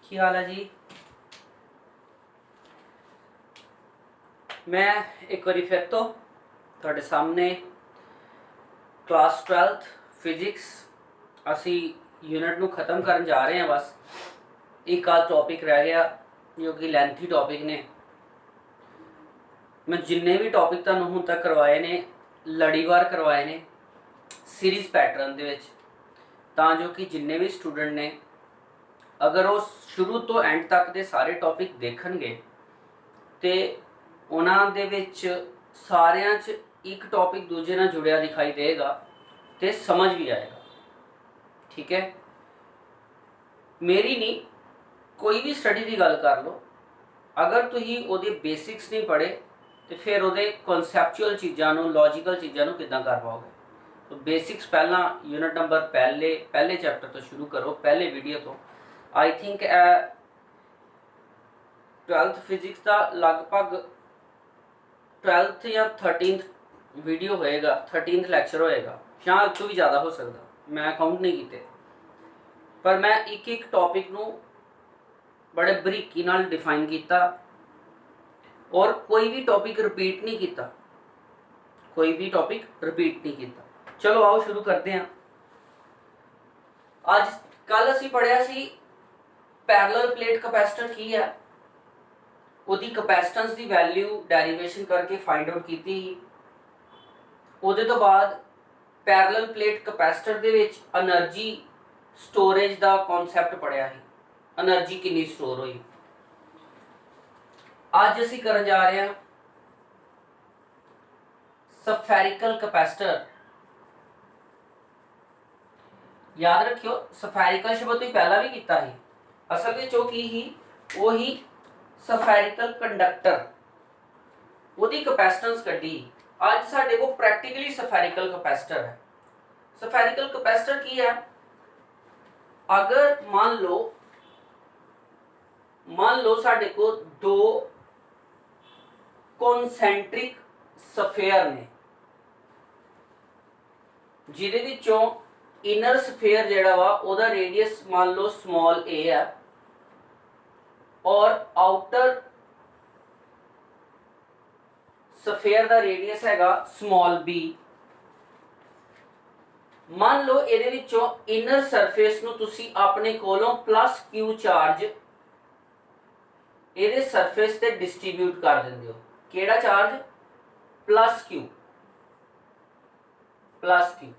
की हाल है जी। मैं एक बारी फिर तो ਤੁਹਾਡੇ सामने क्लास 12th फिजिक्स असी यूनिट ਨੂੰ ख़त्म करन जा रहे हैं। बस एक आध टॉपिक रह गया जो कि लेंथी टॉपिक ने। मैं जिन्ने भी टॉपिक ਤੁਹਾਨੂੰ ਹੁਣ तक करवाए ने लड़ीवार करवाए ने सीरीज़ पैटर्न ਦੇ ਵਿੱਚ, ਤਾਂ ਜੋ कि जिन्ने भी स्टूडेंट ने अगर वो शुरू तो एंड तक ਦੇ ਸਾਰੇ टॉपिक ਦੇਖਣਗੇ ਤੇ ਉਹਨਾਂ ਦੇ ਵਿੱਚ ਸਾਰਿਆਂ 'ਚ एक टॉपिक दूजे ਨਾਲ जुड़िया दिखाई देगा तो समझ भी आएगा। ठीक है, मेरी नहीं कोई भी स्टडी की गल कर लो, अगर तुसी ओदे बेसिक्स नहीं पढ़े तो फिर ओदे कॉन्सैप्चुअल चीज़ों लॉजिकल चीज़ों किद्दां कर पाओगे। तो बेसिक्स पहला यूनिट नंबर पहले चैप्टर तो शुरू करो, पहले वीडियो तो। आई थिंक 12th फिजिक्स का लगभग 12th या 13th वीडियो होएगा, 13th लैक्चर होएगा, शायद तो भी ज़्यादा हो सकता, मैं काउंट नहीं किए। पर मैं एक एक टॉपिक नू बड़े बरीकी नाल डिफाइन किया और कोई भी टॉपिक रिपीट नहीं किया, कोई भी टॉपिक रिपीट नहीं किया। चलो आओ शुरू करते हैं। आज कल असी पढ़िया सी पैरेलल प्लेट कैपेसिटर की है, ਉਹਦੀ कैपेसिटेंस ਦੀ वैल्यू डेरिवेशन करके फाइंड आउट की थी। ਉਹਦੇ ਤੋਂ ਬਾਅਦ पैरेलल प्लेट कैपेसिटर ਦੇ ਵਿੱਚ એનર્ਜੀ स्टोरेज ਦਾ ਕਨਸੈਪਟ ਪੜਿਆ ਸੀ, એનર્ਜੀ ਕਿੰਨੀ ਸਟੋਰ ਹੋਈ। ਅੱਜ ਅਸੀਂ ਕਰਨ ਜਾ ਰਹੇ ਹਾਂ ਸਫੈਰਿਕਲ कैपेसिटर। याद रखियो सफेरिकल शब्द तो पहला भी किया ही, असल में जो की ही वो ही सफेरिकल कंडक्टर ਉਹਦੀ कैपेसिटेंस कड्डी। आज साडे को प्रैक्टिकली सफेरिकल कैपेसिटर है। सफेरिकल कैपेसिटर की है, अगर मान लो साडे को दो कॉन्सेंट्रिक सफेयर ने, जिहदे विचों इनर सफेयर जिहड़ा वा ओहदा रेडियस मान लो स्मॉल ए है और आउटर सफेयर दा रेडियस हैगा स्मॉल बी। मान लो ਇਹਦੇ ਵਿੱਚੋਂ इनर सरफेस ਨੂੰ ਤੁਸੀਂ ਆਪਣੇ ਕੋਲੋਂ प्लस क्यू चार्ज ਇਹਦੇ सरफेस ਤੇ डिस्ट्रीब्यूट कर ਦਿੰਦੇ ਹੋ। ਕਿਹੜਾ charge? Plus Q, plus Q.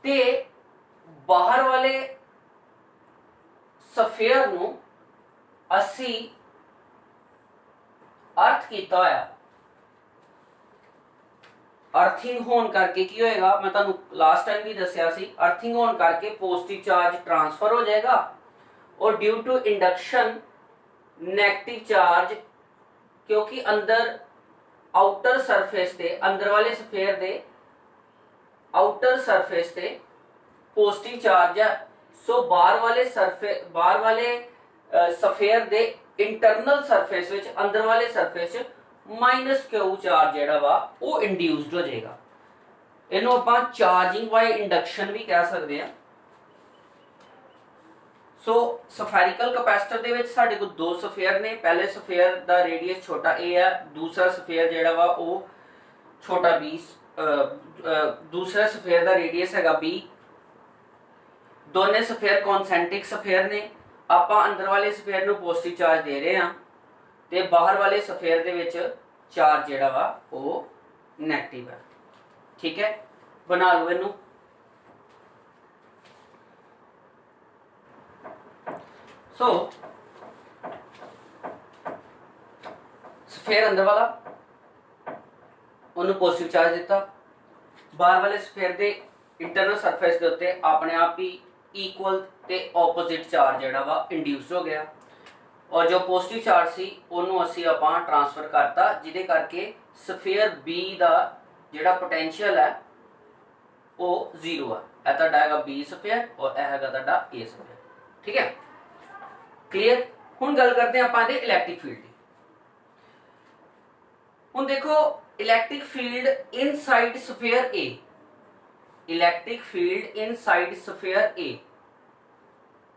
ਤੇ ਬਾਹਰ ਵਾਲੇ सफेयर ਨੂੰ ਅਸੀਂ अर्थ किया होया। अर्थिंग होने करके की होएगा, मैं तुहानू लास्ट टाइम भी दसिया सी, अर्थिंग होने करके पॉजिटिव चार्ज ट्रांसफर हो जाएगा और due to induction negative charge, क्योंकि अंदर आउटर सरफेस ते अंदर वाले सफेयर दे आउटर सरफेस ते पॉजिटिव चार्ज है। सो बाहर वाले सफेयर दे इंटरनल सरफेस विच अंदर वाले सरफेस माइनस क्यू चार्ज जिहड़ा वा वो इंड्यूस्ड हो जाएगा। इनू आपां चार्जिंग बाय इंडक्शन भी कह सकते हैं। सो सफेरिकल कैपेसिटर दे विच साडे कोल दो सफेयर ने, पहले सफेयर दा रेडियस छोटा ए है, दूसरा सफेयर जिहड़ा वा वो छोटा बी, दूसरा सफेयर दा रेडियस हैगा बी। दोने सफेयर कॉन्सेंट्रिक सफेयर ने, ਆਪਾਂ अंदर वाले सफेयर ਨੂੰ पॉजिटिव चार्ज दे रहे हैं ਤੇ बाहर वाले सफेयर ਦੇ ਵਿੱਚ चार्ज ਜਿਹੜਾ ਵਾ ਉਹ नेगेटिव है। ठीक है, बना लो ਇਹਨੂੰ। सो सफेयर अंदर वाला ਉਹਨੂੰ पॉजिटिव चार्ज ਦਿੱਤਾ, बाहर वाले सफेयर ਦੇ इंटरनल सरफेस ਦੇ ਉੱਤੇ ਆਪਣੇ ਆਪ ਹੀ इक्वल ते ऑपोजिट चार्ज जिहड़ा वा इंड्यूस हो गया और जो पॉजिटिव चार्ज सी ਉਹਨੂੰ ਅਸੀਂ ਆਪਾਂ ट्रांसफर करता, जिहदे करके सफेयर बी ਦਾ ਜਿਹੜਾ पोटेंशियल है वो 0 है। ਇਹ ਤੁਹਾਡਾ ਹੈਗਾ बी सफेयर और ਇਹ ਹੈਗਾ ਤੁਹਾਡਾ ए सफेयर। ठीक है, क्लियर। ਹੁਣ ਗੱਲ ਕਰਦੇ ਹਾਂ ਆਪਾਂ ਇਹਦੇ इलैक्ट्रिक फील्ड ਦੀ। ਹੁਣ देखो इलैक्ट्रिक फील्ड इनसाइड सफेयर ए, इलैक्ट्रिक फील्ड इनसाइड सफेयर ए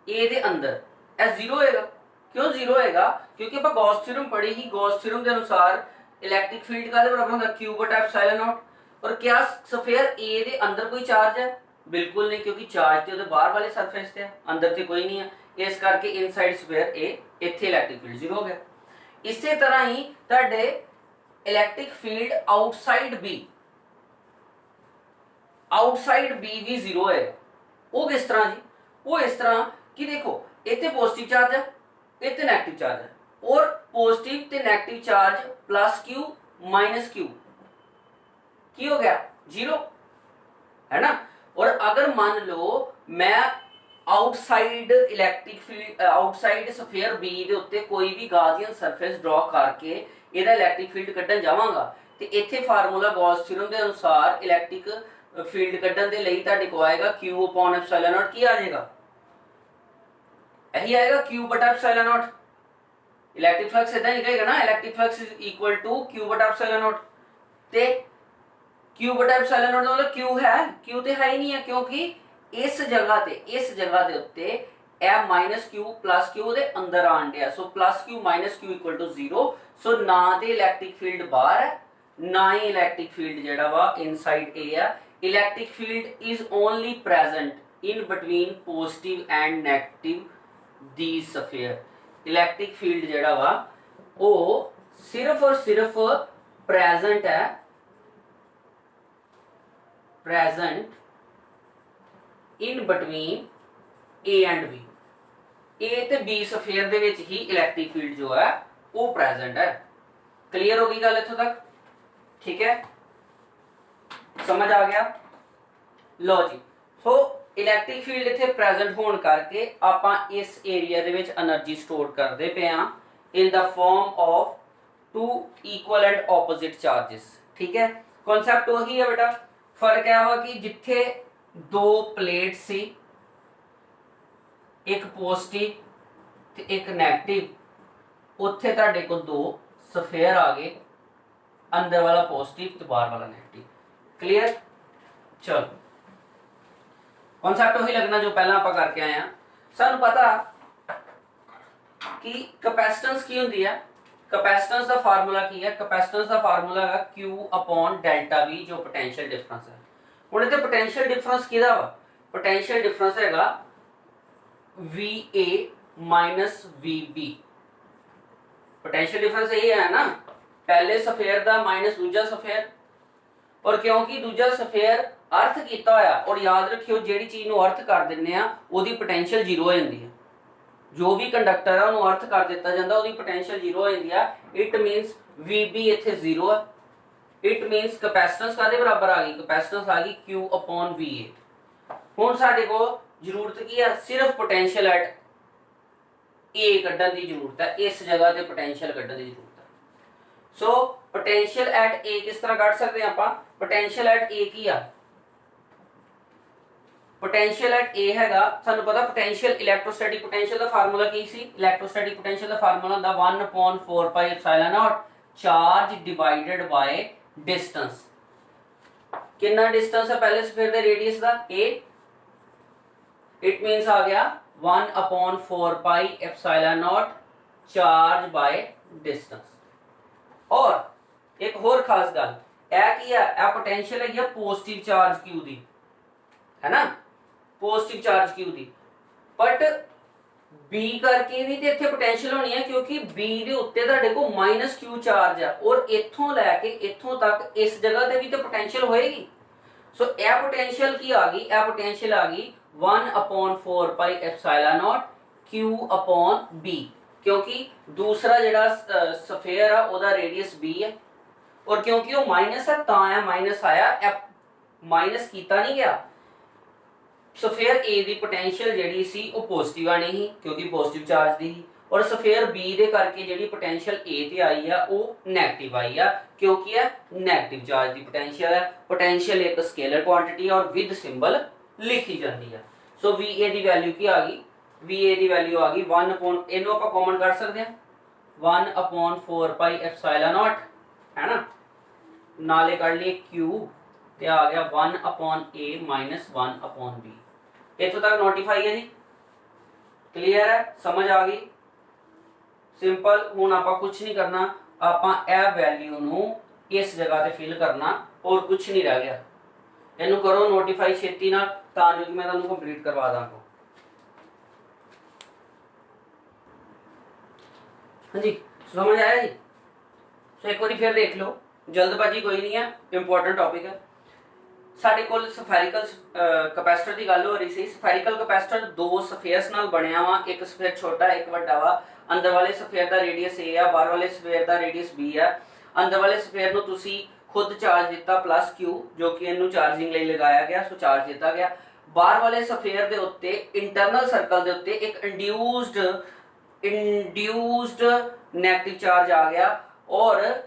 ए दे अंदर ਇਹ ਜ਼ੀਰੋ ਹੋਏਗਾ। ਕਿਉਂ ਜ਼ੀਰੋ ਹੋਏਗਾ? ਕਿਉਂਕਿ ਆਪਾਂ ਗੌਸ ਥਿਊਰਮ ਪੜ੍ਹੀ ਹੀ, ਗੌਸ ਥਿਊਰਮ ਦੇ ਅਨੁਸਾਰ ਇਲੈਕਟ੍ਰਿਕ ਫੀਲਡ ਕਾਹਦੇ ਬਰਾਬਰ ਹੁੰਦਾ? q ਬਟਾ ਐਪਸਾਈਲਨ ਨॉट। और क्या ਸਫੇਅਰ A ਦੇ ਅੰਦਰ ਕੋਈ ਚਾਰਜ ਹੈ? ਬਿਲਕੁਲ ਨਹੀਂ, ਕਿਉਂਕਿ ਚਾਰਜ ਤੇ ਉਹਦੇ ਬਾਹਰ ਵਾਲੇ ਸਰਫੇਸ ਤੇ ਹੈ, ਅੰਦਰ ਤੇ ਕੋਈ ਨਹੀਂ ਹੈ। ਇਸ ਕਰਕੇ ਇਨਸਾਈਡ ਸਫੇਅਰ A ਇੱਥੇ ਇਲੈਕਟ੍ਰਿਕ ਫੀਲਡ ਜ਼ੀਰੋ ਹੋ ਗਿਆ। ਇਸੇ ਤਰ੍ਹਾਂ ਹੀ ਤੁਹਾਡੇ electric field outside B, outside B ਵੀ ਜ਼ੀਰੋ ਹੋਏਗਾ। ਉਹ ਕਿਸ ਤਰ੍ਹਾਂ ਜੀ? ਉਹ ਇਸ ਤਰ੍ਹਾਂ ਕਿ ਦੇਖੋ ਇੱਥੇ ਪੋਜ਼ਿਟਿਵ ਚਾਰਜ ਹੈ, ਇੱਥੇ ਨੈਗੇਟਿਵ ਚਾਰਜ ਹੈ, और पॉजिटिव ते negative charge plus Q minus Q की हो गया? जीरो, है ना। और अगर मान लो मैं outside electric field, outside sphere B दे उत्ते कोई भी गाउसियन सरफेस ड्रॉ करके ਇਹਦਾ इलैक्ट्रिक फील्ड ਕੱਢਣ ਜਾਵਾਂਗਾ ਤੇ ਇੱਥੇ ਫਾਰਮੂਲਾ ਗੌਸ ਥਿਊਰਮ ਦੇ ਅਨੁਸਾਰ ਇਲੈਕਟ੍ਰਿਕ ਫੀਲਡ ਕੱਢਣ ਦੇ ਲਈ ਤੁਹਾਡੇ ਕੋ ਆਏਗਾ q upon epsilon naught। ਕੀ ਆ ਜਾਏਗਾ? ਇਹੀ ਆਏਗਾ q ਬਟਾ epsilon naught। इलैक्ट्रिक फ्लक्स इतना निकलेगा ना, electric flux is equal to q बटा एप्सिलॉन नॉट। ते q बटा एप्सिलॉन नॉट मतलब q है, q ते है ही नहीं है, क्योंकि इस जगह दे उत्ते ए माइनस q प्लस q दे अंदर आन दिया। So plus q minus q equal to zero. So ना ते इलैक्ट्रिक फील्ड बाहर है, ना ही इलैक्ट्रिक फील्ड जेड़ा वा इनसाइड A है। Electric field is only present in between positive and negative दी स्फीयर। इलैक्ट्रिक फील्ड जेड़ा वा वो सिर्फ और सिर्फ प्रेजेंट है, present in between A and B. A ते बी स्फीयर दे विच ही इलैक्ट्रिक फील्ड जो है वो प्रेजेंट है। क्लियर होगी गल इत्थों तक? ठीक है, समझ आ गया? लो जी, सो इलैक्ट्रिक फील्ड इत्थे प्रेजेंट होने करके आपां इस एरिया दे विच एनर्जी स्टोर करदे पे हां in the form of two equal and opposite charges. ठीक है, कॉन्सेप्ट वही है बेटा। फर्क है वा कि जिथे दो प्लेट सी, एक पॉजिटिव ते एक नेगेटिव, उत्थे तुहाडे कोल दो स्फीयर आ गए, अंदर वाला पॉजिटिव ते बाहर वाला नेगेटिव। क्लियर? चलो, कॉन्सेप्ट वही लगना जो पहला आप करके आए हैं। सानू पता कि कैपेसिटेंस की होंदी है, कैपेसिटेंस का फार्मूला की है? कैपेसिटेंस का फार्मूला है Q अपॉन डेल्टा V जो पोटेंशियल डिफरेंस है। हुण इत्थे पोटेंशियल डिफरेंस किहदा वा? पोटेंशियल डिफरेंस हैगा VA minus VB। Potential difference यही है ना, पहले स्फीयर दा माइनस दूजा स्फीयर। और क्योंकि दूजा स्फीयर अर्थ किया होया, और याद रखियो जेड़ी चीज नूं अर्थ कर दिंदे आ ओदी पोटेंशियल जीरो हो जाती है। जो भी कंडक्टर है उन्होंने अर्थ कर दिता जाता, ओदी पोटेंशियल जीरो हो जाती है। इट मीनस VB इत्थे जीरो है। इट मीनस कैपेसिटेंस कादे बराबर आ गई? कैपेसिटेंस आ गई Q अपॉन VA। हुण साडे को जरूरत की है? सिर्फ पोटेंशियल एट A कड्ढण दी जरूरत है, इस जगह ते पोटेंशियल कड्ढण दी जरूरत है। सो पोटेंशियल एट A किस तरह कढ सकते हैं आपां? पोटेंशियल एट A की आ? पोटेंशियल एट A हैगा, सानू पता पोटेंशियल इलेक्ट्रोस्टैटिक पोटेंशियल दा फार्मूला की सी? इलेक्ट्रोस्टैटिक पोटेंशियल दा फार्मूला हुंदा 1/4 pi epsilon not charge divided by distance. कितना डिस्टेंस है पहले स्फीयर दे रेडियस दा? A। इट मींस आ गया 1/4 pi epsilon not charge by distance. और एक होर खास गल ए की है, ए पोटेंशियल है या पॉजिटिव चार्ज Q दी, है ना, positive charge Q the. But B करके भी ते इत्थे पोटेंशियल होनी है, क्योंकि B दे उत्ते तुहाडे को माइनस Q चार्ज है, और इत्थों लैके इत्थों तक इस जगह ते भी तो पोटेंशियल होएगी। सो ए पोटेंशियल की आ गई? ए पोटेंशियल आ गई 1/4 pi epsilon not Q upon B, क्योंकि दूसरा जिहड़ा स्फीयर है ओदा रेडियस B है, और क्योंकि वो माइनस है तां है माइनस आया, माइनस कीता नहीं गया। स्फीयर A दी पोटेंशियल जेडी सी वो पॉजिटिव आनी ही, क्योंकि पॉजिटिव चार्ज दी ही, और स्फीयर B दे करके जेडी पोटेंशियल A ते आई है वो नेगेटिव आई है, क्योंकि है नेगेटिव चार्ज दी पोटेंशियल है। पोटेंशियल एक स्केलर क्वांटिटी है और विद सिंबल लिखी जाती है। सो VA दी वैल्यू की आ गई? VA दी वैल्यू आ गई 1 इनू आप कॉमन कर सकते हैं 1/4 पाई एप्सिलॉन नॉट, है ना, नाले कर लिए Q ते आ गया 1/A माइनस 1/B। इत्थों तक नोटिफाई है जी? क्लीयर है, समझ आ गई? सिंपल। हुण आपां कुछ नहीं करना, आपां ए वैल्यू नू इस जगह ते फिल करना और कुछ नहीं रह गया। इनू करो नोटिफाई छेती नाल तां जो कि मैं तुहानू कंप्लीट करवा दांगा। हाँ जी, समझ आया जी? सो एक बार फिर देख लो, जल्दबाजी कोई नहीं है, इंपॉर्टेंट टॉपिक है। साडे कोल सफेरिकल कैपेसिटर की गल हो रही सी। सफेरिकल कैपेसिटर दो सफेयर्स नाल बनया वा, एक सफेयर छोटा एक वड्डा वा। अंदर वाले सफेयर दा रेडियस ए है, बाहर वाले सफेयर दा रेडियस बी है। अंदर वाले सफेयर नू तुसी खुद चार्ज दिता प्लस क्यू, जो कि इनू चार्जिंग लई लगाया गया, सो चार्ज दिता गया। बाहर वाले सफेयर दे उत्ते इंटरनल सर्कल दे उत्ते एक इंड्यूस्ड नेगेटिव चार्ज आ गया और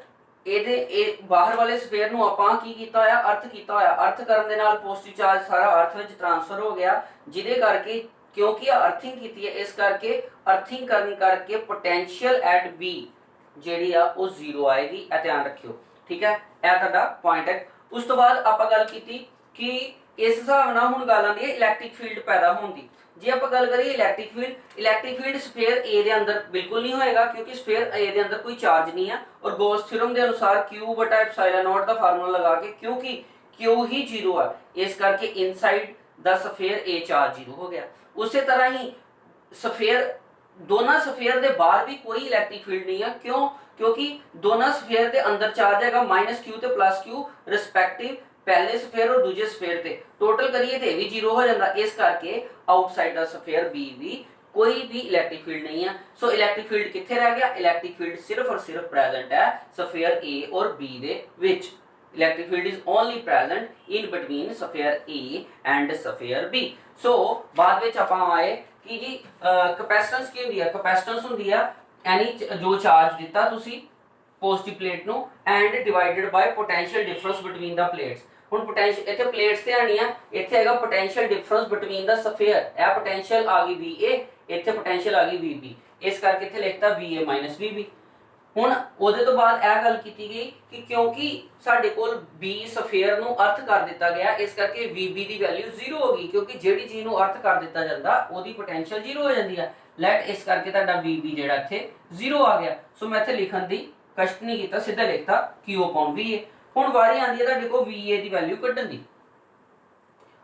बाहर वाले सफेयर नू आपां की कीता होया, अर्थ कीता होया। अर्थ करन दे नाल पॉजिटिव चार्ज सारा अर्थ विच ट्रांसफर हो गया, जिदे करके क्योंकि अर्थिंग कीती है इस करके अर्थिंग करन करके पोटेंशियल एट बी जेडी आ वो जीरो आएगी। ए ध्यान रखियो, ठीक है? ए तुहाडा पॉइंट है। उस तो बाद आपां गल कीती कि इस हिसाब नाल हुण गल आंदी है इलैक्ट्रिक फील्ड पैदा होण दी। जे आप गल करिए इलैक्ट्रिक फील्ड स्फेयर ए दे अंदर बिल्कुल नहीं होएगा, क्योंकि स्फेयर ए दे अंदर कोई चार्ज नहीं है और गॉस थ्योरम के अनुसार Q बटा एप्सिलॉन नॉट का फार्मूला लगा के, क्योंकि Q ही जीरो है इस करके inside the sphere A charge zero हो गया। उसी तरह ही स्फेयर दोनों स्फेयर दे बाहर भी कोई इलैक्ट्रिक फील्ड नहीं है। क्यों? क्योंकि दोनों स्फेयर दे अंदर चार्ज हैगा -Q ते +Q रिस्पेक्टिव पहले स्फेयर और दूसरे स्फेयर थे। टोटल करिए तो भी जीरो हो जाता। इस करके आउटसाइड द स्फेयर बी भी कोई भी इलैक्ट्रिक फील्ड नहीं है। सो इलैक्ट्रिक फील्ड किथे रह गया? इलैक्ट्रिक फील्ड सिर्फ और सिर्फ प्रेजेंट है स्फेयर ए और बी दे विच। Electric field is only present in between sphere A and sphere B. So बाद विच आपां आए कि जी कैपेसिटेंस की हुंदी है? कैपेसिटेंस हुंदी है यानी जो चार्ज दिता तुसी पॉजिटिव प्लेट नो and divided by potential difference between the plates. हुण पोटेंशियल इथे प्लेट्स ते आनी है, इथे हैगा potential difference between the sphere. ए पोटेंशियल आ गई VA, इथे पोटेंशियल आ गई VB, इस करके इथे लिखता VA - VB। हुण ओदे तो बाद ए गल कीती गई कि क्योंकि साडे कोल B स्फेयर नु अर्थ कर दिता गया, इस करके VB दी वैल्यू 0 होगी, क्योंकि जेडी चीज नु अर्थ कर दिता जांदा ओदी पोटेंशियल 0 हो जांदी है। लेट इस करके तुहाडा VB जेड़ा इथे 0 आ गया। सो मैं इथे लिखण दी कष्ट नहीं कीता, सीधा लिखता Q/VA। हुण वारी आंदी है तुहाडे को VA दी वैल्यू कढण दी।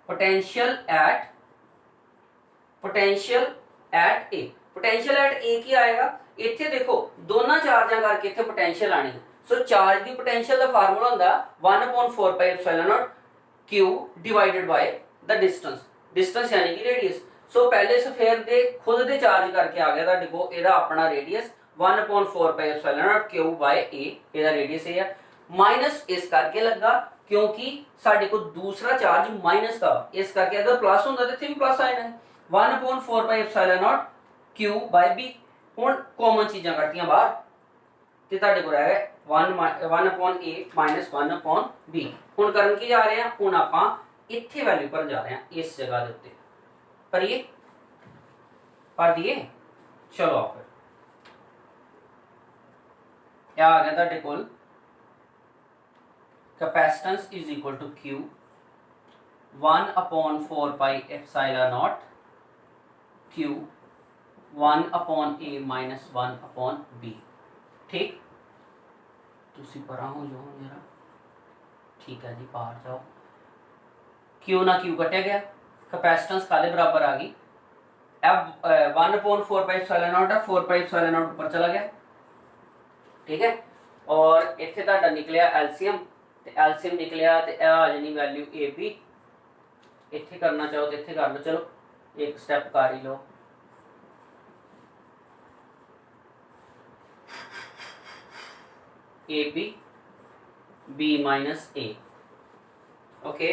Potential at A, potential at A की आएगा? इथे देखो दोनों चार्जां करके इथे पोटेंशियल आनी है। सो चार्ज दी पोटेंशियल दा फार्मूला हुंदा 1/4πε0 Q divided by the distance, distance यानी कि रेडियस। सो पहले स्फेयर दे खुद दे चार्ज करके आ गया तुहाडे को एदा अपना रेडियस 1/4πε0 Q बाय A, एदा रेडियस है। माइनस इस करके लगा क्योंकि साडे को दूसरा चार्ज माइनस था, इस करके अगर प्लस होंदा तो इथे भी प्लस आ जाना। 1/4πε0 Q बाय B। हुण कॉमन चीजां कट्टियां बाहर ते तुहाडे को रह गया 1/A - 1/B। हुण करन की जा रहे हैं? हुण आपां इत्थे वैल्यू पर जा रहे हैं, इस जगह दे उत्ते भरिए, भर दिए। चलो आप क्या आ गया तुहाडे कोल? Capacitance is equal to Q 1/4πε0 Q 1/A - 1/B। ठीक, तुसी परा हो जाओ जरा, ठीक है जी, बाहर जाओ। Q ना Q कटिया गया, कैपेसिटेंस काले बराबर आ गई। अब 1/4πε0 है, 4πε0 ऊपर चला गया, ठीक है। और इत्थे तुहाडा निकलिया एलसीएम, ते एलसीएम निकलिया ते आ जानी वैल्यू AB। इत्थे करना चाहो तो इत्थे कर लो, चलो एक स्टेप कर ही लो। AB B - A, okay.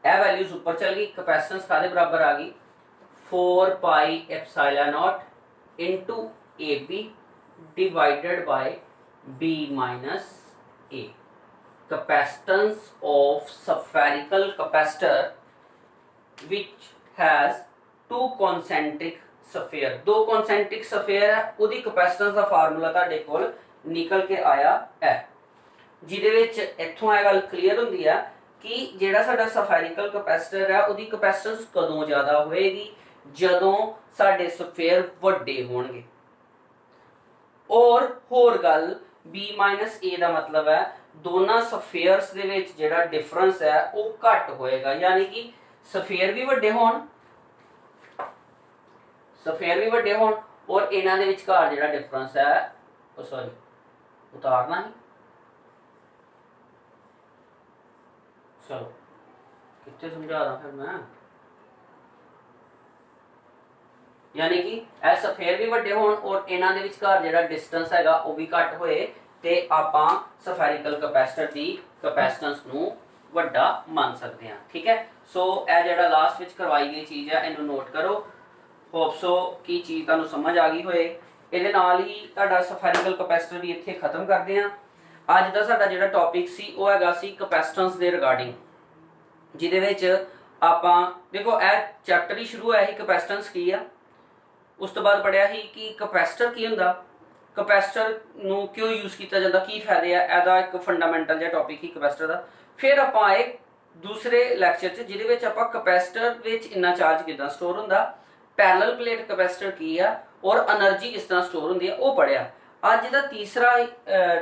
ए वैल्यूज ऊपर चल गई, कैपेसिटेंस काले बराबर आ गई 4πε0 into AB divided by B - A। Capacitance of spherical capacitor which has two concentric sphere। दो concentric sphere है, उदी कैपेसिटेंस का फार्मूला तुहाडे कोल निकल के आया है, जिहदे विच इत्थों आ गल क्लीयर हुंदी है कि ਜਿਹੜਾ ਸਾਡਾ ਸਫੈਰਿਕਲ ਕਪੈਸਿਟਰ ਹੈ ਉਹਦੀ ਕਪੈਸਿਟੈਂਸ ਕਦੋਂ ਜ਼ਿਆਦਾ ਹੋਏਗੀ, ਜਦੋਂ ਸਾਡੇ ਸਫੇਅਰ ਵੱਡੇ ਹੋਣਗੇ। ਔਰ ਹੋਰ ਗੱਲ B ਮਾਈਨਸ A ਦਾ ਮਤਲਬ ਹੈ ਦੋਨਾਂ ਸਫੇਅਰਸ ਦੇ ਵਿੱਚ ਜਿਹੜਾ ਡਿਫਰੈਂਸ ਹੈ ਉਹ ਘੱਟ ਹੋਏਗਾ, ਯਾਨੀ ਕਿ ਸਫੇਅਰ ਵੀ ਵੱਡੇ ਹੋਣ, ਸਫੇਅਰ ਵੀ ਵੱਡੇ ਹੋਣ ਔਰ ਇਹਨਾਂ ਦੇ ਵਿਚਕਾਰ ਜਿਹੜਾ ਡਿਫਰੈਂਸ ਹੈ ਉਹ ਸੌਰੀ ਉਤਾਰਨਾ ਹੀ, ਚਲੋ ਕਿੱਥੇ ਸਮਝਾ ਦਾਂ ਫਿਰ ਮੈਂ, यानी कि ਇਹ ਸਫੇਅਰ ਵੀ ਵੱਡੇ ਹੋਣ ਔਰ ਇਹਨਾਂ ਦੇ ਵਿਚਕਾਰ ਜਿਹੜਾ ਡਿਸਟੈਂਸ ਹੈਗਾ ਉਹ ਵੀ ਘੱਟ ਹੋਏ ਤੇ ਆਪਾਂ ਸਫੈਰਿਕਲ ਕਪੈਸਿਟਰ ਦੀ ਕਪੈਸਿਟੈਂਸ ਨੂੰ ਵੱਡਾ ਮੰਨ ਸਕਦੇ ਹਾਂ। ਠੀਕ ਹੈ, ਸੋ ਇਹ ਜਿਹੜਾ ਲਾਸਟ ਵਿੱਚ ਕਰਵਾਈ ਗਈ ਚੀਜ਼ ਹੈ ਇਹਨੂੰ ਨੋਟ ਕਰੋ। ਹੋਪ ਸੋ ਕੀ ਚੀਜ਼ ਤੁਹਾਨੂੰ ਸਮਝ ਆ ਗਈ ਹੋਏ। ਇਹਦੇ ਨਾਲ ਹੀ ਤੁਹਾਡਾ ਸਫੈਰਿਕਲ ਕਪੈਸਿਟਰ ਵੀ ਇੱਥੇ ਖਤਮ ਕਰਦੇ ਹਾਂ। ਅੱਜ ਦਾ ਸਾਡਾ ਜਿਹੜਾ ਟੌਪਿਕ ਸੀ ਉਹ ਹੈਗਾ ਸੀ ਕਪੈਸਿਟੈਂਸ ਦੇ ਰਿਗਾਰਡਿੰਗ, ਜਿਹਦੇ ਵਿੱਚ ਆਪਾਂ ਦੇਖੋ ਇਹ ਚੈਪਟਰ ਹੀ ਸ਼ੁਰੂ ਹੋਇਆ ਸੀ ਕਪੈਸਿਟੈਂਸ ਕੀ ਆ, ਉਸ ਤੋਂ ਬਾਅਦ ਪੜਿਆ ਸੀ ਕਿ ਕਪੈਸਿਟਰ ਕੀ ਹੁੰਦਾ, ਕਪੈਸਿਟਰ ਨੂੰ ਕਿਉਂ ਯੂਜ਼ ਕੀਤਾ ਜਾਂਦਾ, ਕੀ ਫਾਇਦੇ ਆ, ਇਹਦਾ ਇੱਕ ਫੰਡਾਮੈਂਟਲ ਜਿਹਾ ਟੌਪਿਕ ਹੀ ਕਪੈਸਿਟਰ ਦਾ। ਫਿਰ ਆਪਾਂ ਆਏ ਦੂਸਰੇ ਲੈਕਚਰ 'ਚ ਜਿਹਦੇ ਵਿੱਚ ਆਪਾਂ ਕਪੈਸਿਟਰ ਵਿੱਚ ਇੰਨਾ ਚਾਰਜ ਕਿੱਦਾਂ ਸਟੋਰ ਹੁੰਦਾ, ਪੈਰਲਲ ਪਲੇਟ ਕਪੈਸਿਟਰ ਕੀ ਆ ਔਰ એનર્ਜੀ ਕਿਸ ਤਰ੍ਹਾਂ ਸਟੋਰ ਹੁੰਦੀ ਆ ਉਹ ਪੜਿਆ। ਅੱਜ ਦਾ ਤੀਸਰਾ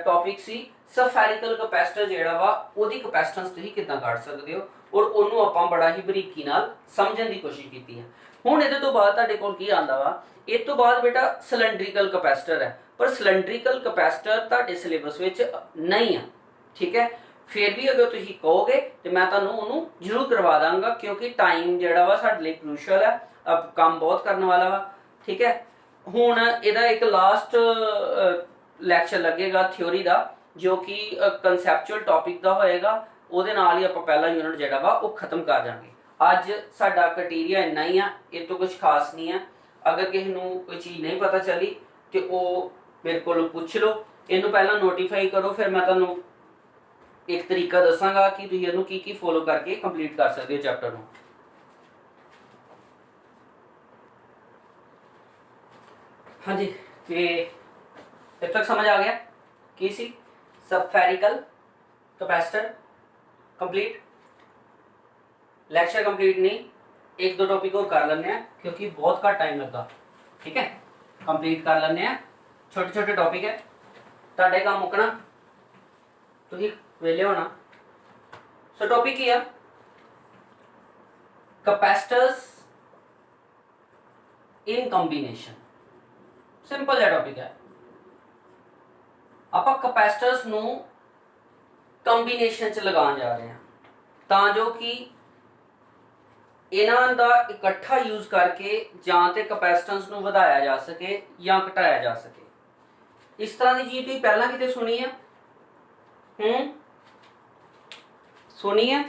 ਟੌਪਿਕ ਸੀ ਸਫੈਰਿਕਲ ਕਪੈਸਿਟਰ ਜਿਹੜਾ ਵਾ ਉਹਦੀ ਕਪੈਸਿਟੈਂਸ ਤੁਸੀਂ ਕਿੱਦਾਂ ਕੱਢ ਸਕਦੇ ਹੋ ਔਰ ਉਹਨੂੰ ਆਪਾਂ ਬੜਾ ਹੀ ਬਰੀਕੀ ਨਾਲ ਸਮਝਣ ਦੀ ਕੋਸ਼ਿਸ਼ ਕੀਤੀ ਹੈ। ਹੁਣ ਇਹਦੇ ਤੋਂ ਬਾਅਦ ਤੁਹਾਡੇ ਕੋਲ ਕੀ ਆਂਦਾ ਵਾ, ਇਸ ਤੋਂ ਬਾਅਦ ਬੇਟਾ ਸਿਲੰਡਰੀਕਲ ਕਪੈਸਿਟਰ ਹੈ, ਪਰ ਸਿਲੰਡਰੀਕਲ ਕਪੈਸਿਟਰ ਤੁਹਾਡੇ ਸਿਲੇਬਸ ਵਿੱਚ ਨਹੀਂ ਆ। ਠੀਕ ਹੈ, ਫਿਰ ਵੀ ਅਗਰ ਤੁਸੀਂ ਕਹੋਗੇ ਤੇ ਮੈਂ ਤੁਹਾਨੂੰ ਉਹਨੂੰ ਜ਼ਰੂਰ ਕਰਵਾ ਦਾਂਗਾ, ਕਿਉਂਕਿ ਟਾਈਮ ਜਿਹੜਾ ਵਾ ਸਾਡੇ ਲਈ ਕ੍ਰੂਸ਼ਲ ਹੈ, ਅਬ ਕੰਮ ਬਹੁਤ ਕਰਨ ਵਾਲਾ ਵਾ। ਠੀਕ ਹੈ, ਹੁਣ ਇਹਦਾ ਇੱਕ ਲਾਸਟ ਲੈਕਚਰ ਲੱਗੇਗਾ ਥਿਉਰੀ ਦਾ, ਜੋ ਕਿ ਕਨਸੈਪਚੁਅਲ ਟੌਪਿਕ ਦਾ ਹੋਏਗਾ। ਉਹਦੇ ਨਾਲ ਹੀ ਆਪਾਂ ਪਹਿਲਾ ਯੂਨਿਟ ਜਿਹੜਾ ਵਾ ਉਹ ਖਤਮ ਕਰ ਜਾਵਾਂਗੇ। ਅੱਜ ਸਾਡਾ ਕ੍ਰਾਈਟੇਰੀਆ ਇੰਨਾ ਹੀ ਆ, ਇਹ ਤੋਂ ਕੁਝ ਖਾਸ ਨਹੀਂ ਆ। ਅਗਰ ਕਿਸੇ ਨੂੰ ਕੋਈ ਚੀਜ਼ ਨਹੀਂ ਪਤਾ ਚੱਲੀ ਤੇ ਉਹ ਮੇਰੇ ਕੋਲੋਂ ਪੁੱਛ ਲਓ। ਇਹਨੂੰ ਪਹਿਲਾਂ ਨੋਟੀਫਾਈ ਕਰੋ, ਫਿਰ ਮੈਂ ਤੁਹਾਨੂੰ ਇੱਕ ਤਰੀਕਾ ਦੱਸਾਂਗਾ ਕਿ ਤੁਸੀਂ ਇਹਨੂੰ ਕੀ ਫੋਲੋ ਕਰਕੇ ਕੰਪਲੀਟ ਕਰ ਸਕਦੇ ਹੋ ਚੈਪਟਰ ਨੂੰ। ਹਾਂਜੀ, ਤੇ ਇੱਥੇ ਤੱਕ ਸਮਝ ਆ ਗਿਆ ਕੀ ਸੀ ਸਫੈਰਿਕਲ ਕਪੈਸਿਟਰ ਕੰਪਲੀਟ। ਲੈਕਚਰ कंप्लीट नहीं, एक दो टॉपिक और कर लेने हैं क्योंकि बहुत घट टाइम लगा। ठीक है, कंप्लीट कर लेने हैं, छोटे छोटे टॉपिक है, ਤੁਹਾਡੇ ਕੰਮ ਮੁੱਕਣਾ, ਤੁਸੀਂ ਵੇਲੇ ਹੋਣਾ। ਸੋ ਟੌਪਿਕ ਕੀ ਆ, ਕਪੈਸਿਟਰਸ ਇਨ ਕੰਬੀਨੇਸ਼ਨ। ਸਿੰਪਲ ਜਿਹਾ ਟੌਪਿਕ ਹੈ। ਆਪਾਂ ਕਪੈਸਿਟਰਸ ਨੂੰ ਕੰਬੀਨੇਸ਼ਨ ਚ ਲਗਾਉਣ ਜਾ ਰਹੇ ਹਾਂ ਤਾਂ ਜੋ ਕਿ ਇਹਨਾਂ ਦਾ ਇਕੱਠਾ ਯੂਜ਼ ਕਰਕੇ ਜਾਂ ਤੇ ਕਪੈਸਿਟੈਂਸ ਨੂੰ ਵਧਾਇਆ ਜਾ ਸਕੇ ਜਾਂ ਘਟਾਇਆ ਜਾ ਸਕੇ। ਇਸ ਤਰ੍ਹਾਂ ਦੀ ਚੀਜ਼ ਤੁਸੀਂ ਪਹਿਲਾਂ ਕਿਤੇ ਸੁਣੀ ਹੈ? ਸੁਣੀ ਹੈ?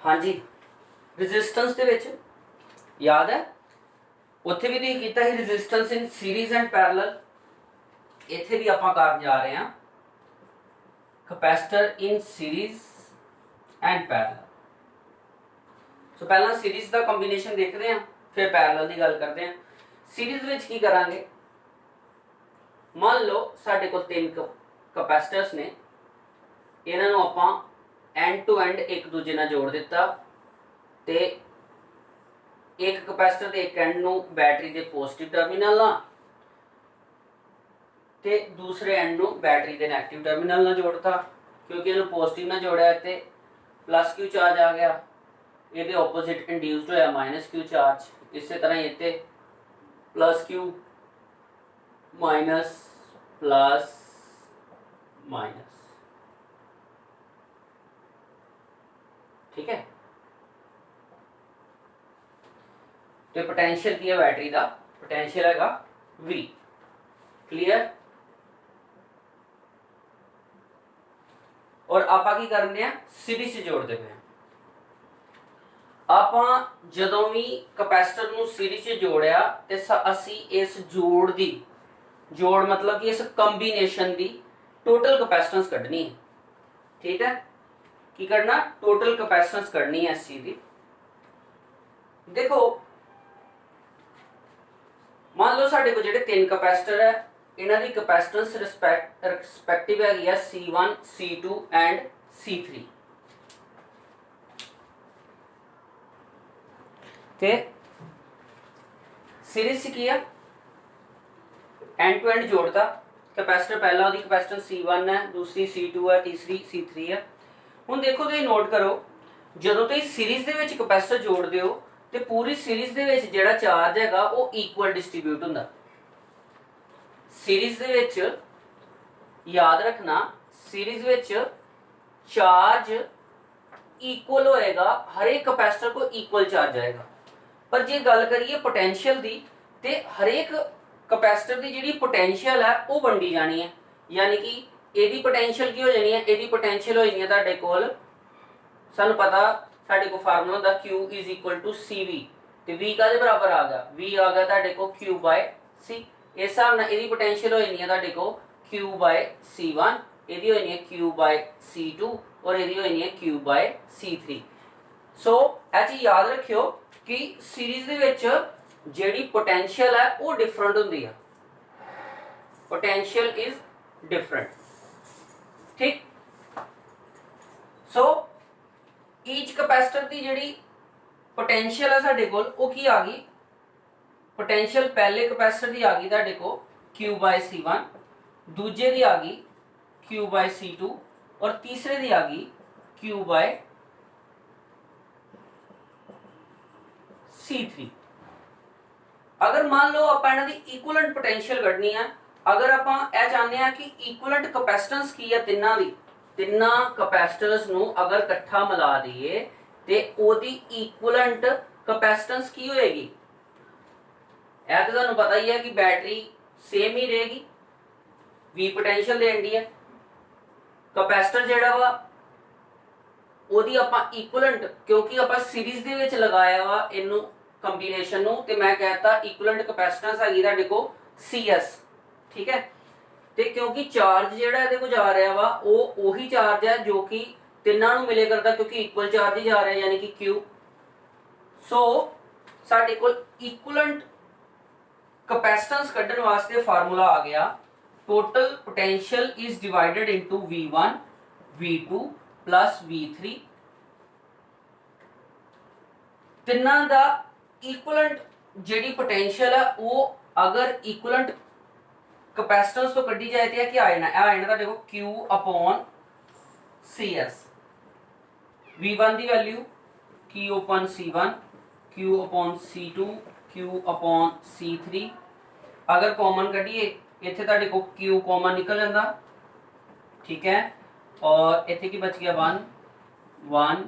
ਹਾਂਜੀ, ਰੈਜ਼ਿਸਟੈਂਸ ਦੇ ਵਿੱਚ ਯਾਦ ਹੈ ਉੱਥੇ ਵੀ ਤੁਸੀਂ ਕੀਤਾ ਸੀ resistance in series and parallel, ਇੱਥੇ ਵੀ ਆਪਾਂ ਕਰਨ ਜਾ ਰਹੇ ਹਾਂ capacitor in series and parallel. So ਪਹਿਲਾਂ ਸੀਰੀਜ਼ ਦਾ ਕੰਬੀਨੇਸ਼ਨ ਦੇਖਦੇ ਹਾਂ, ਫਿਰ ਪੈਰਲਲ ਦੀ ਗੱਲ ਕਰਦੇ ਹਾਂ। ਸੀਰੀਜ਼ ਵਿੱਚ ਕੀ ਕਰਾਂਗੇ, ਮੰਨ ਲਓ ਸਾਡੇ ਕੋਲ 3 ਕਪੈਸਿਟਰਸ ਨੇ, ਇਹਨਾਂ ਨੂੰ ਆਪਾਂ ਐਂਡ ਟੂ ਐਂਡ ਇੱਕ ਦੂਜੇ ਨਾਲ ਜੋੜ ਦਿੱਤਾ ਤੇ ਇੱਕ ਕਪੈਸਿਟਰ ਦੇ ਇੱਕ ਐਂਡ ਨੂੰ ਬੈਟਰੀ ਦੇ ਪੋਜ਼ਿਟਿਵ ਟਰਮੀਨਲ ਨਾਲ ਤੇ ਦੂਸਰੇ ਐਂਡ ਨੂੰ ਬੈਟਰੀ ਦੇ ਨੈਗੇਟਿਵ ਟਰਮੀਨਲ ਨਾਲ ਜੋੜਤਾ। ਕਿਉਂਕਿ ਇਹਨੂੰ ਪੋਜ਼ਿਟਿਵ ਨਾਲ ਜੋੜਿਆ ਤੇ ਪਲੱਸ ਕਿਊ ਚਾਰਜ ਆ ਗਿਆ, ਇਹਦੇ ਆਪੋਜ਼ਿਟ ਇੰਡਿਊਸਡ ਹੋਇਆ ਮਾਈਨਸ ਕਿਊ ਚਾਰਜ। ਇਸੇ ਤਰ੍ਹਾਂ ਇੱਥੇ ਪਲੱਸ ਕਿਊ ਮਾਈਨਸ ਪਲੱਸ माइनस। ठीक है, तो पोटेंशियल की है बैटरी का, पोटेंशियल हैगा V। क्लियर। और आपां की करने सीरीज से जोड़ते पे आपां जदों भी कैपेसिटर नूं सीरीज से जोड़िया ते असी इस जोड़ दी, जोड़ मतलब कि इस कंबीनेशन दी टोटल कैपेसिटेंस कढ़नी है। ठीक है, की करना, टोटल कैपेसिटेंस कढ़नी है इस चीज की। देखो मान लो साडे को जेडे 3 कैपेसिटर है इन्हां दी कैपेसिटेंस रिस्पेक्टिव हैगी है C1 C2 एंड C3 ते सीरीज की है एंड टू एंड जोड़ता कैपेसिटर पहला ਉਹਦੀ कैपेसिटेंस C1 है दूसरी C2 है तीसरी C3 है। ਹੁਣ देखो ਤੁਸੀਂ नोट करो ਜਦੋਂ ਤੁਸੀਂ सीरीज ਦੇ ਵਿੱਚ कैपेसिटर जोड़ਦੇ ਹੋ ਤੇ पूरी सीरीज ਦੇ ਵਿੱਚ ਜਿਹੜਾ ਚਾਰਜ ਹੈਗਾ ਉਹ ਇਕੁਅਲ ਡਿਸਟ੍ਰੀਬਿਊਟ ਹੁੰਦਾ। सीरीज ਦੇ ਵਿੱਚ याद रखना सीरीज ਵਿੱਚ चार्ज इक्वल होएगा हर एक कैपेसिटर को इक्वल चार्ज आएगा। पर जे गल करिए पोटेंशियल दी ते हर एक कैपेसिटर दी जिहड़ी पोटेंशियल है वो वंडी जानी है यानी कि एदी पोटेंशियल की हो जानी है एदी पोटेंशियल हो जानी है तुहाडे कोल सानू पता साडे को फार्मूला दा Q is equal to CV ते V कादे बराबर आ गया V आ गया तुहाडे को Q बाय C इस हिसाब नाल एदी पोटेंशियल हो जानी है तुहाडे को Q बाय C1 एदी हो जानी है Q बाय C2 और एदी हो जानी है Q बाय C3। सो ਇਹ चीज याद रखियो कि सीरीज ਦੇ ਵਿੱਚ ਜਿਹੜੀ पोटेंशियल है वो डिफरेंट ਹੁੰਦੀ है पोटेंशियल इज डिफरेंट ठीक। सो ईच कैपेसिटर ਦੀ ਜਿਹੜੀ पोटेंशियल है ਸਾਡੇ ਕੋਲ ਉਹ ਕੀ ਆ ਗਈ पोटेंशियल पहले कैपेसिटर ਦੀ ਆ ਗਈ ਤੁਹਾਡੇ को Q बाय C1 दूजे ਦੀ आ गई Q बाय C2 और तीसरे ਦੀ आ गई Q बाय C3। अगर मान लो आप इन्हां दी इक्विवेलेंट पोटेंशियल कढनी है अगर आपां ਇਹ ਚਾਹੁੰਦੇ ਆ कि इक्विवेलेंट कैपेसिटेंस की है ਤਿੰਨਾਂ ਦੀ ਤਿੰਨਾਂ कैपेसिटर्स ਨੂੰ अगर ਇਕੱਠਾ ਮਿਲਾ ਦਈਏ ਤੇ ਉਹਦੀ इक्विवेलेंट कैपेसिटेंस की होएगी। ਇਹ ਤਾਂ ਤੁਹਾਨੂੰ ਪਤਾ ਹੀ ਹੈ कि बैटरी सेम ही रहेगी V पोटेंशियल देंदी है कैपेसिटर ਜਿਹੜਾ ਵਾ ਉਹਦੀ ਆਪਾਂ इक्विवेलेंट क्योंकि ਆਪਾਂ सीरीज ਦੇ ਵਿੱਚ ਲਗਾਇਆ ਵਾ ਇਹਨੂੰ ਕੰਬੀਨੇਸ਼ਨ ਨੂੰ ਤੇ ਮੈਂ कहता इक्विवेलेंट कैपेसिटेंस ਹੈਗੀ ਤੁਹਾਡੇ ਕੋ CS ठीक है ਤੇ ਕਿਉਂਕਿ ਚਾਰਜ ਜਿਹੜਾ ਇਹਦੇ ਕੋ ਜਾ ਰਿਹਾ ਵਾ ਉਹ ਉਹੀ ਚਾਰਜ ਹੈ ਜੋ ਕਿ ਤਿੰਨਾਂ ਨੂੰ ਮਿਲੇ ਕਰਦਾ ਕਿਉਂਕਿ ਇਕੁਅਲ ਚਾਰਜ ਹੀ ਜਾ ਰਿਹਾ ਯਾਨੀ ਕਿ Q। ਸੋ ਸਾਡੇ ਕੋਲ इक्विवेलेंट कैपेसिटेंस ਕੱਢਣ ਵਾਸਤੇ ਫਾਰਮੂਲਾ ਆ ਗਿਆ total potential is divided into V1 V2 plus V3 ਤਿੰਨਾਂ ਦਾ इक्विवेलेंट जेडी पोटेंशियल है वो अगर इक्विवेलेंट कैपेसिटेंस तो कड्डी जाए तो क्या आना है आना देखो Q अपॉन CS V1 की value Q upon C1 Q upon C2 Q upon C3 अगर कॉमन कड्डिए इत्थे तुहाडे को Q कॉमन निकल जाता ठीक है और इत्थे की बच गया 1 1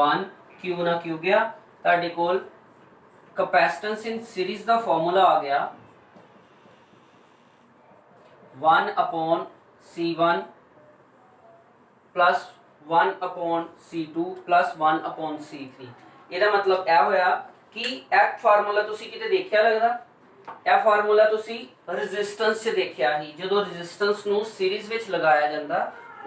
1 Q ना Q गया तुहाडे कोल कैपेसिटेंस इन सीरीज का फॉर्मूला आ गया 1 upon C1 plus 1 upon C2 plus 1 upon C3। ਇਹਦਾ मतलब यह होया कि एक फार्मूला तुसी किते देखिया लगदा यह फार्मूला तुसी रेजिस्टेंस च देखिया ही जदों रेजिस्टेंस नू सीरीज विच लगाया जांदा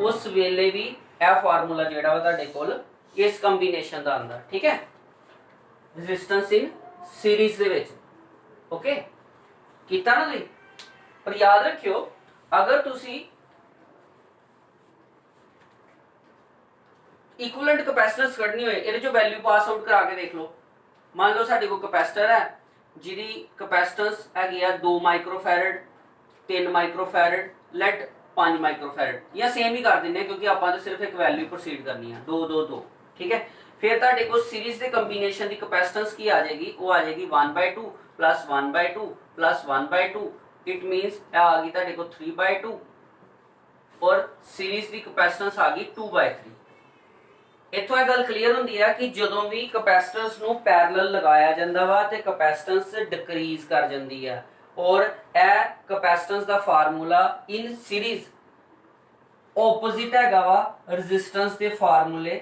उस वेले भी यह फार्मूला जेड़ा वा तुहाडे कोल इस कंबीनेशन दा आंदा ठीक है resistance in series they which okay कीता ना जी। पर याद रखियो अगर तुसी इक्विवेलेंट कैपेसिटेंस कढनी होए इहदे जो वैल्यू पास आउट करा के देख लो। मान लो साडे को कैपेसिटर है जिहदी कैपेसिटेंस हैगी है 2 माइक्रोफैरड 3 माइक्रोफैरड लेट 5 माइक्रोफैरड या सेम ही कर दिंदे क्योंकि आपां तो सिर्फ एक वैल्यू प्रोसीड करनी है 2 2 2 ठीक है। फिर तुहाडे को सीरीज के कंबीनेशन की कैपेसिटेंस की आ जाएगी वो आ जाएगी 1/2 प्लस 1/2 प्लस 1/2 इट मीनस आ गई तुहाडे को 3/2 और सीरीज की कैपेसिटेंस आ गई 2/3। इत्थों यह गल क्लीयर होंदी है कि जदों भी कैपेसिटर्स नू पैरेलल लगाया जांदा वा ते कैपेसिटेंस डिक्रीज कर जांदी है और यह कैपेसिटेंस दा फार्मूला इन सीरीज ओपोजिट हैगा वा रेजिस्टेंस दे फार्मूले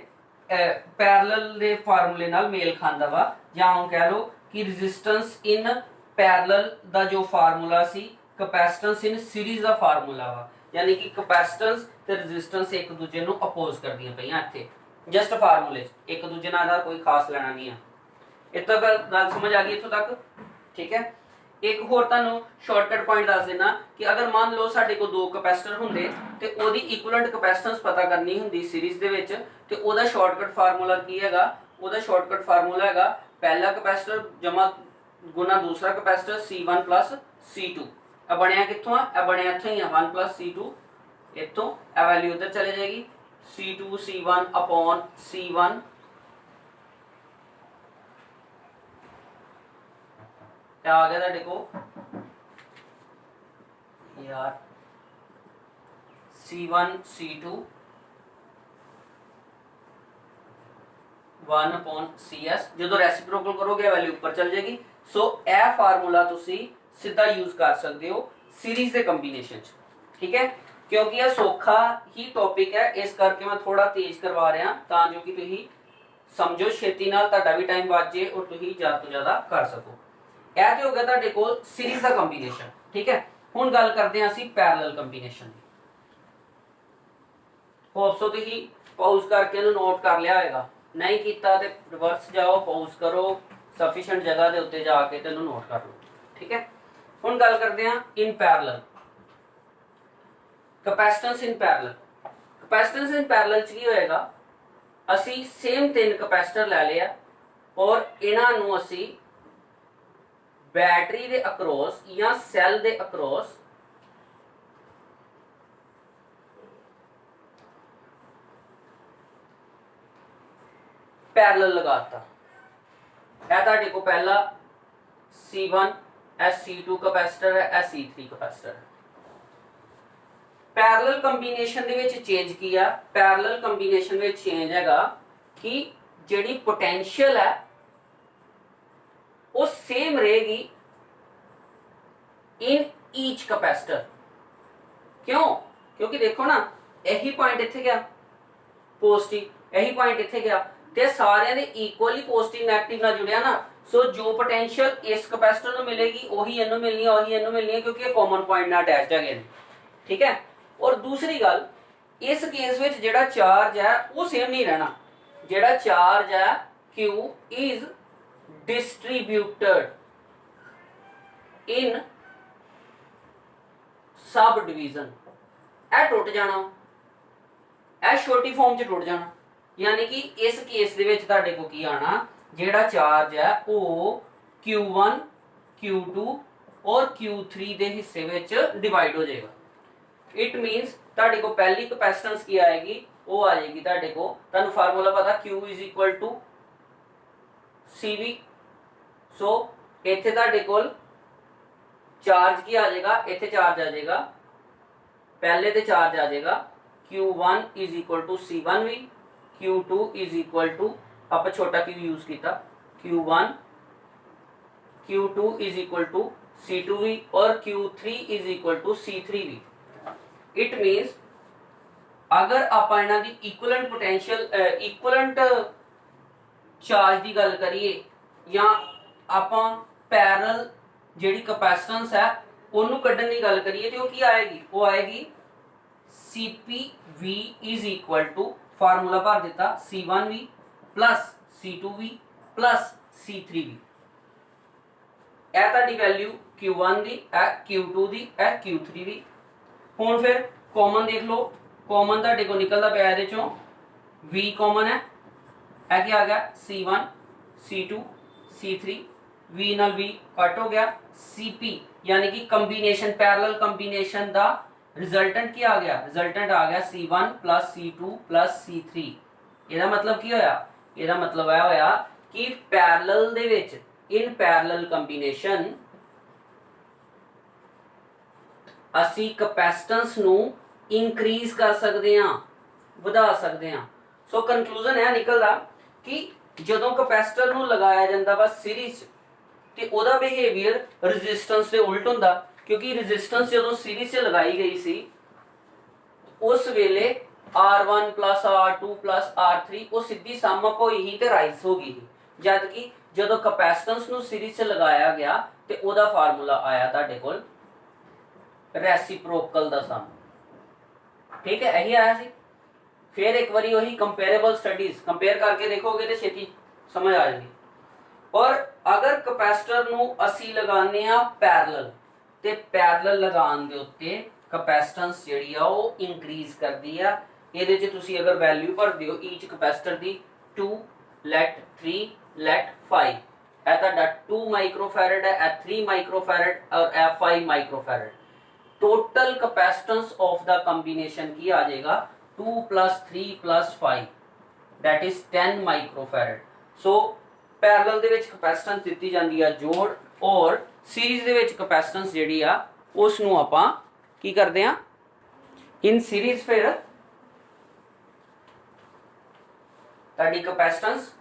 पैरेलल दे फार्मूले नाल मेल खांदा वा जां हम कह लो कि रेजिस्टेंस इन पैरेलल दा जो फार्मूला सी कैपेसिटेंस इन सीरीज दा फार्मूला वा यानी कि कैपेसिटेंस ते रेजिस्टेंस एक दूजे नू अपोज करदियां पईयां इत्थे जस्ट फार्मूले एक दूजे नाल दा कोई खास लेना नहीं है। इतना गल समझ आ गई इत्थों तक ठीक है। एक होर तुहानूं शॉर्टकट पॉइंट दस देना कि अगर मान लो साडे को दो कैपेसिटर हुंदे ते ओदी इक्विवेलेंट कैपेसिटेंस पता करनी हुंदी सीरीज दे विच ते ओदा शॉर्टकट फार्मूला की हैगा, ओदा शॉर्टकट फार्मूला हैगा पहला कैपेसिटर जमा गुना दूसरा कैपेसिटर C1 प्लस C2। अब बनया कित्थों आ, अब बनया इत्थों ही आ 1 प्लस C2, इत्थों ए वैल्यू उधर चले जाएगी C2 C1 अपॉन C1 क्या आ गया था देखो यार C1 C2 1 अपॉन CS जो रेसिप्रोकल करोगे वैल्यू ऊपर चल जाएगी। सो ए फार्मूला तुसी सीधा यूज कर सकते हो सीरीज के कंबीनेशन च, ठीक है, क्योंकि यह सौखा ही टॉपिक है इस करके मैं थोड़ा तेज करवा रहा तां जो कि तुसी समझो छेती नाल तुहाडा भी टाइम बच जाए और तुसी ज़्यादा तो ज़्यादा कर सको। यह तो हो गया तुहाडे कोल सीरीज का कंबीनेशन, ठीक है। हुण गल करते हैं असीं पैरेलल कंबीनेशन की। होप सो तुसीं पॉज करके इहनूं नोट कर लिया होगा, नहीं कीता ते रिवर्स जाओ पॉज करो सफिशिएंट जगह के उत्ते जाके ते इहनूं नोट कर लो, ठीक है। हुण गल करते हैं in parallel capacitance in parallel. Capacitance in parallel च की होएगा, असीं सेम 3 कैपेसिटर ले लिया और इन्हां नूं असीं बैटरी दे अक्रॉस या सैल दे अक्रॉस पैरेलल लगाता। है तुहाडे को पहला C1 C2 कैपेसिटर है, C3 कैपेसिटर है। Parallel combination they which change किया, पैरेलल कंबीनेशन में चेंज हैगा कि जिहड़ी पोटेंशियल है वो सेम रहेगी इन ईच कैपेसिटर। क्यों? क्योंकि देखो ना यही पॉइंट इत्थे गया पॉजिटिव, यही पॉइंट इत्थे गया ते सारे दे इक्वली पॉजिटिव नेगेटिव नाल जुड़िया ना। सो जो पोटेंशियल इस कैपेसिटर नूं मिलेगी वही इनू मिलनी है, वही इनू मिलनी है, क्योंकि ये कॉमन पॉइंट नाल अटैच्ड है, ठीक है। और दूसरी गल इस केस विच जिहड़ा चार्ज है वो सेम नहीं रहना, जिहड़ा चार्ज है Q is distributed in sub division. ए टुट जाना, ए छोटी फॉर्म च टुट जाना, यानी कि इस केस दे विच तुहाडे को की आना जिहड़ा चार्ज है वो Q1 Q2 और Q3 दे हिस्से विच डिवाइड हो जाएगा। इट मीनस तुहाडे को पहली कैपेसिटेंस की आएगी वो आ जाएगी तुहाडे को, तुहानू फार्मूला पता Q is equal to CV। So इत्थे तुहाडे कोल चार्ज की आ जाएगा, इत्थे चार्ज आ जाएगा, पहले ते चार्ज आ जाएगा Q1 is equal to C1V, Q2 is equal to आप छोटा Q यूज किया Q1, Q2 is equal to C2V और Q3 is equal to C3V। It means अगर आप इन्हां दी इक्विवेलेंट पोटेंशियल इक्विवेलेंट चार्ज की गल करिए या आपां पैरेलल जिहड़ी कैपेसिटेंस है उन्होंने कड्ढण की गल करिए तो की आएगी, वो आएगी CPV is equal to formula भर दिता C1V plus C2V plus C3V। यह तुहाडी वैल्यू Q1 दी है, Q2 दी है, Q3 दी। हुण फिर कॉमन देख लो, कॉमन तुहाडे को निकलदा पिया इहदे चों V कॉमन है, क्या आ गया C1 C2 C3, V नाल V कट हो गया, CP यानी कि कंबीनेशन पैरेलल कंबीनेशन दा रिजल्टेंट क्या आ गया, रिजल्टेंट आ गया C1 plus C2 plus C3। ਇਹਦਾ मतलब की होया, ਇਹਦਾ मतलब ਇਹ होया कि पैरेलल दे विच इन पैरेलल कंबीनेशन ਅਸੀਂ कैपेसिटेंस ਨੂੰ इंक्रीज कर सकते हैं, ਵਧਾ सकते हैं। सो कंक्लूजन है निकलदा कि ਜਦੋਂ कैपेसिटर ਨੂੰ लगाया ਜਾਂਦਾ ਵਾ सीरीज ਤੇ ਉਹਦਾ ਬਿਹੇਵੀਅਰ रेजिस्टेंस ਦੇ ਉਲਟ ਹੁੰਦਾ, क्योंकि रेजिस्टेंस ਜਦੋਂ सीरीज 'ਚ लगाई गई सी उस वेले R1 plus R2 plus R3 वो सीधी सम अप होई ही ते राइज हो गई, जबकि ਜਦੋਂ कैपेसिटेंस ਨੂੰ सीरीज 'ਚ लगाया गया ਤੇ ਉਹਦਾ फार्मूला आया ਤੁਹਾਡੇ ਕੋਲ रेसिप्रोकल दा सम, ठीक है, यही आया सी। फिर एक बारी वही कंपेरेबल स्टडीज कंपेयर करके देखोगे तो छेती समझ आ जाएगी। और अगर कैपेसिटर ਨੂੰ ਅਸੀਂ ਲਗਾਉਂਦੇ ਆ ਪੈਰਲਲ ਤੇ ਪੈਰਲਲ ਲਗਾਉਣ ਦੇ ਉੱਤੇ ਕਪੈਸਿਟੈਂਸ ਜਿਹੜੀ ਆ ਉਹ ਇੰਕਰੀਜ਼ ਕਰਦੀ ਆ। ਇਹਦੇ 'ਚ ਤੁਸੀਂ ਅਗਰ ਵੈਲਿਊ ਭਰਦੇ ਹੋ ਈਚ ਕਪੈਸਿਟਰ ਦੀ 2 ਲੈਟ 3 ਲੈਟ 5 ਇਹ ਤੁਹਾਡਾ 2 ਮਾਈਕਰੋਫੈਰਡ ਹੈ, ਇਹ 3 ਮਾਈਕਰੋਫੈਰਡ ਔਰ ਇਹ 5 microfarad. Total capacitance of the combination की आ जाएगा 2 + 3 + 5 that is 10 microfarad. So parallel दे विच कैपेसिटेंस दित्ती जांदी है जोड़ और सीरीज दे विच कैपेसिटेंस जेहड़ी आ उस नूं आपां की करदे आ इन सीरीज फिर ताडी कैपेसिटेंस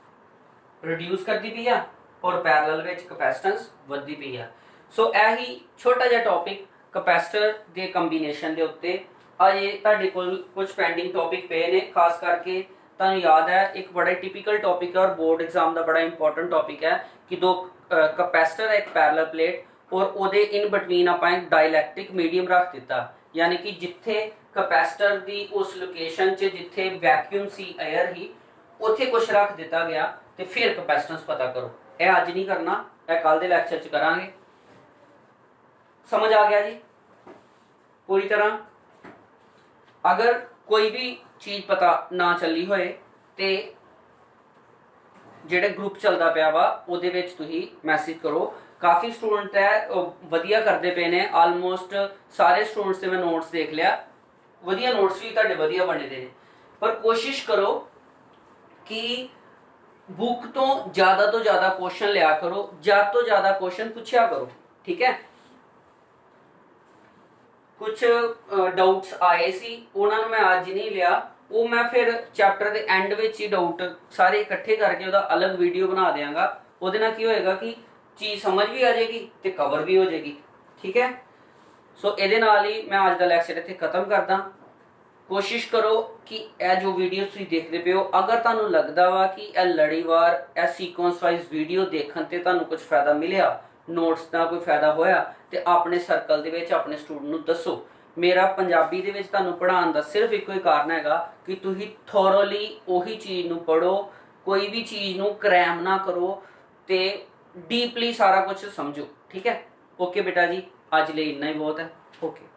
रिड्यूस करदी पई आ और पैरेलल विच कैपेसिटेंस वधदी पई आ। सो यही छोटा जिहा टॉपिक कैपेसिटर के कंबीनेशन के उत्ते अजे तुहाडे कोल कुछ पेंडिंग टॉपिक पे ने, खास करके तुहानूं याद है एक बड़ा टिपिकल टॉपिक है और बोर्ड एग्जाम का बड़ा इंपॉर्टेंट टॉपिक है कि दो कैपेसिटर है एक पैरेलल प्लेट और उहदे इन बिटवीन आपां एक डाइलैक्ट्रिक मीडियम रख दिता, यानी कि जिथे कैपेसिटर की उस लोकेशन च जिथे वैक्यूम सी एयर ही उत्थे कुछ रख दिता गया तो फिर कैपेसिटेंस पता करो। यह अज नहीं करना, यह कल के लैक्चर च करांगे। समझ आ गया जी पूरी तरह? अगर कोई भी चीज़ पता ना चली होए ते जेड़े ग्रुप चलता पाया वा उहदे विच तुसीं मैसेज करो। काफ़ी स्टूडेंट है वधिया करते पे ने, आलमोस्ट सारे स्टूडेंट्स से मैं नोट्स देख लिया, वधिया नोट्स भी तुहाडे वधिया बने दे ने, पर कोशिश करो कि बुक तो ज़्यादा क्वेश्चन लिया करो, ज़्यादा तो ज़्यादा क्वेश्चन पूछा करो, ठीक है। कुछ डाउट्स आए सी उन्होंने मैं आज नहीं लिया, वो मैं फिर चैप्टर के एंड विच ही डाउट सारे इकट्ठे करके उसका अलग वीडियो बना देंगा। उहदे नाल की होएगा कि चीज़ समझ भी आ जाएगी तो कवर भी हो जाएगी, ठीक है। सो इहदे नाल ही मैं आज का लैक्चर इत्थे खत्म करदा। कोशिश करो कि यह जो वीडियो तुसीं देखदे पे हो, अगर तुहानूं लगदा वा कि यह लड़ीवार यह सीक्वेंस वाइज वीडियो देखण ते तुहानूं कुछ फायदा मिलिया, नोट्स का कोई फायदा होया तो अपने सर्कल दे विच अपने स्टूडेंट नूं दसो। मेरा पंजाबी दे विच तुहानूं पढ़ाउण दा सिर्फ इक्को ही कारण हैगा कि तुसीं थोरोली उही चीज़ नूं पढ़ो, कोई भी चीज़ नूं क्रैम ना करो ते डीपली सारा कुछ समझो, ठीक है। ओके बेटा जी, अज लई इन्ना ही बहुत है। ओके।